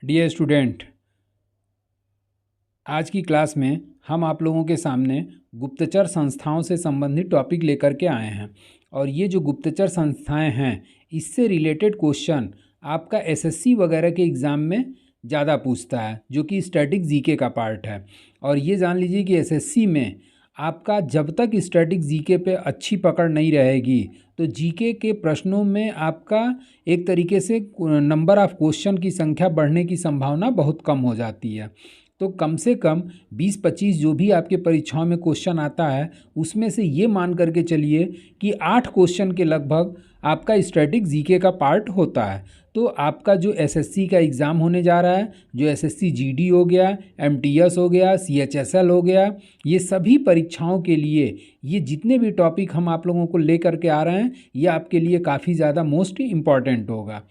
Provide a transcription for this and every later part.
Dear student, आज की class में हम आप लोगों के सामने गुप्तचर संस्थाओं से संबंधित टॉपिक लेकर के आए हैं। और ये जो गुप्तचर संस्थाएं हैं, इससे रिलेटेड क्वेश्चन आपका एसएससी वगैरह के एग्ज़ाम में ज़्यादा पूछता है, जो कि स्टैटिक जीके का पार्ट है। और ये जान लीजिए कि एसएससी में आपका जब तक स्टैटिक जीके पे अच्छी पकड़ नहीं रहेगी, तो जीके के प्रश्नों में आपका एक तरीके से नंबर ऑफ क्वेश्चन की संख्या बढ़ने की संभावना बहुत कम हो जाती है। तो कम से कम 20-25 जो भी आपके परीक्षाओं में क्वेश्चन आता है, उसमें से ये मान करके चलिए कि 8 क्वेश्चन के लगभग आपका स्टैटिक जीके का पार्ट होता है। तो आपका जो एसएससी का एग्ज़ाम होने जा रहा है, जो एसएससी जीडी हो गया, एमटीएस हो गया, सीएचएसएल हो गया, ये सभी परीक्षाओं के लिए ये जितने भी टॉपिक हम आप लोगों को लेकर के आ रहे हैं, ये आपके लिए काफ़ी ज़्यादा मोस्ट इम्पॉर्टेंट होगा।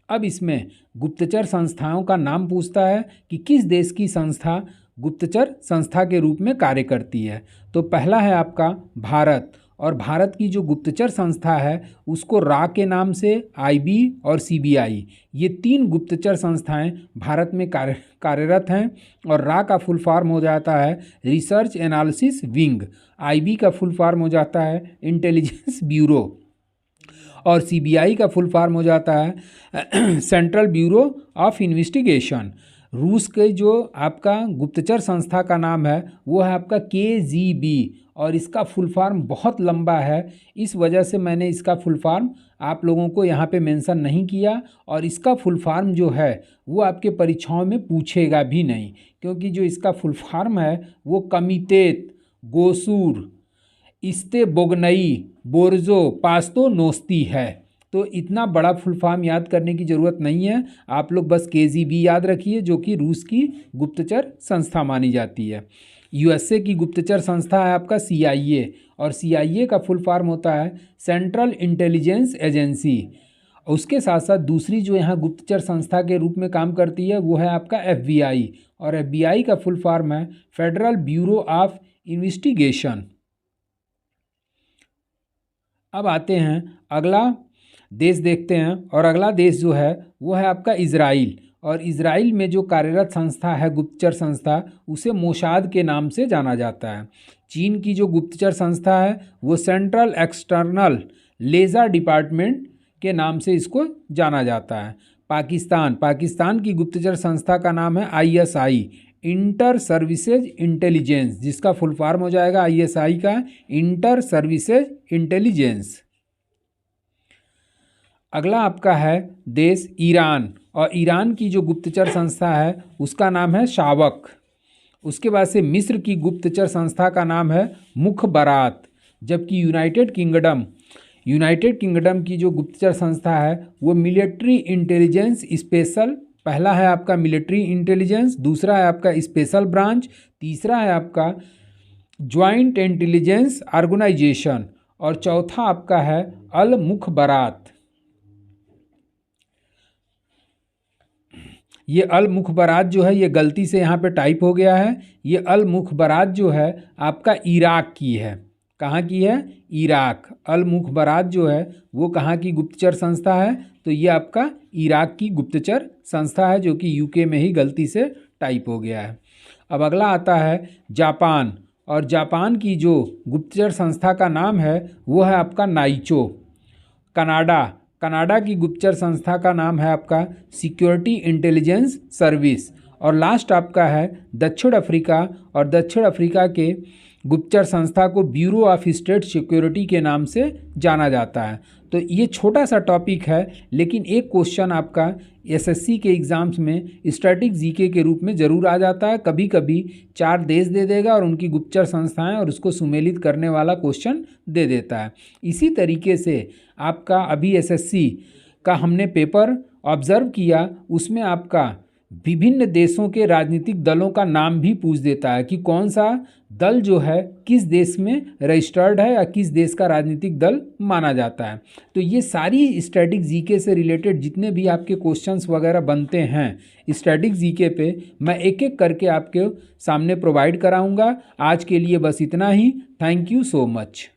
अब इसमें गुप्तचर संस्थाओं का नाम पूछता है कि किस देश की संस्था गुप्तचर संस्था के रूप में कार्य करती है। तो पहला है आपका भारत, और भारत की जो गुप्तचर संस्था है उसको रा के नाम से, आईबी और सीबीआई, ये 3 गुप्तचर संस्थाएं भारत में कार्यरत हैं। और रा का फुल फॉर्म हो जाता है रिसर्च एनालिसिस विंग, आईबी का फुल फॉर्म हो जाता है इंटेलिजेंस ब्यूरो, और सीबीआई का फुल फॉर्म हो जाता है सेंट्रल ब्यूरो ऑफ इन्वेस्टिगेशन। रूस के जो आपका गुप्तचर संस्था का नाम है वो है आपका केजीबी, और इसका फुल फॉर्म बहुत लंबा है, इस वजह से मैंने इसका फुल फॉर्म आप लोगों को यहाँ पे मेंशन नहीं किया। और इसका फुल फॉर्म जो है वो आपके परीक्षाओं में पूछेगा भी नहीं, क्योंकि जो इसका फुल फॉर्म है वो कमितेत गोसूर इस्ते बोगनई बोर्जो पास्तो नोस्ती है। तो इतना बड़ा फुल फॉर्म याद करने की ज़रूरत नहीं है, आप लोग बस केजीबी याद रखिए, जो कि रूस की गुप्तचर संस्था मानी जाती है। यूएसए की गुप्तचर संस्था है आपका सीआईए, और सीआईए का फुल फॉर्म होता है सेंट्रल इंटेलिजेंस एजेंसी। उसके साथ साथ दूसरी जो यहाँ गुप्तचर संस्था के रूप में काम करती है वो है आपका एफबीआई, और एफबीआई का फुल फॉर्म है फेडरल ब्यूरो ऑफ इन्वेस्टिगेशन। अब आते हैं अगला देश देखते हैं, और अगला देश जो है वो है आपका इज़राइल। और इज़राइल में जो कार्यरत संस्था है गुप्तचर संस्था, उसे मोसाद के नाम से जाना जाता है। चीन की जो गुप्तचर संस्था है वो सेंट्रल एक्सटर्नल लेज़र डिपार्टमेंट के नाम से इसको जाना जाता है। पाकिस्तान की गुप्तचर संस्था का नाम है आईएसआई, इंटर सर्विसेज इंटेलिजेंस, जिसका फुल फॉर्म हो जाएगा आईएसआई का इंटर सर्विसेज इंटेलिजेंस। अगला आपका है देश ईरान, और ईरान की जो गुप्तचर संस्था है उसका नाम है शावक। उसके बाद से मिस्र की गुप्तचर संस्था का नाम है मुखबरात, जबकि यूनाइटेड किंगडम की जो गुप्तचर संस्था है वो मिलिट्री इंटेलिजेंस स्पेशल, पहला है आपका मिलिट्री इंटेलिजेंस, दूसरा है आपका स्पेशल ब्रांच, तीसरा है आपका ज्वाइंट इंटेलिजेंस ऑर्गेनाइजेशन, और चौथा आपका है अल मुखबरात। ये अल मुखबरात जो है ये गलती से यहाँ पे टाइप हो गया है। ये अल मुखबरात जो है आपका इराक की है। कहाँ की है? इराक। अल मुखबरात जो है वो कहाँ की गुप्तचर संस्था है? तो ये आपका इराक की गुप्तचर संस्था है, जो कि यूके में ही गलती से टाइप हो गया है। अब अगला आता है जापान, और जापान की जो गुप्तचर संस्था का नाम है वो है आपका नाइचो। कनाडा की गुप्तचर संस्था का नाम है आपका सिक्योरिटी इंटेलिजेंस सर्विस। और लास्ट आपका है दक्षिण अफ्रीका, और दक्षिण अफ्रीका के गुप्तचर संस्था को ब्यूरो ऑफ स्टेट सिक्योरिटी के नाम से जाना जाता है। तो ये छोटा सा टॉपिक है, लेकिन एक क्वेश्चन आपका एसएससी के एग्ज़ाम्स में स्टैटिक जीके के रूप में ज़रूर आ जाता है। कभी कभी 4 देश दे देगा और उनकी गुप्तचर संस्थाएं, और उसको सुमेलित करने वाला क्वेश्चन दे देता है। इसी तरीके से आपका अभी एसएससी का हमने पेपर ऑब्ज़र्व किया, उसमें आपका विभिन्न देशों के राजनीतिक दलों का नाम भी पूछ देता है कि कौन सा दल जो है किस देश में रजिस्टर्ड है या किस देश का राजनीतिक दल माना जाता है। तो ये सारी स्टैटिक जीके से रिलेटेड जितने भी आपके क्वेश्चंस वगैरह बनते हैं स्टैटिक जीके पे, मैं एक एक करके आपके सामने प्रोवाइड कराऊंगा। आज के लिए बस इतना ही। Thank you so much.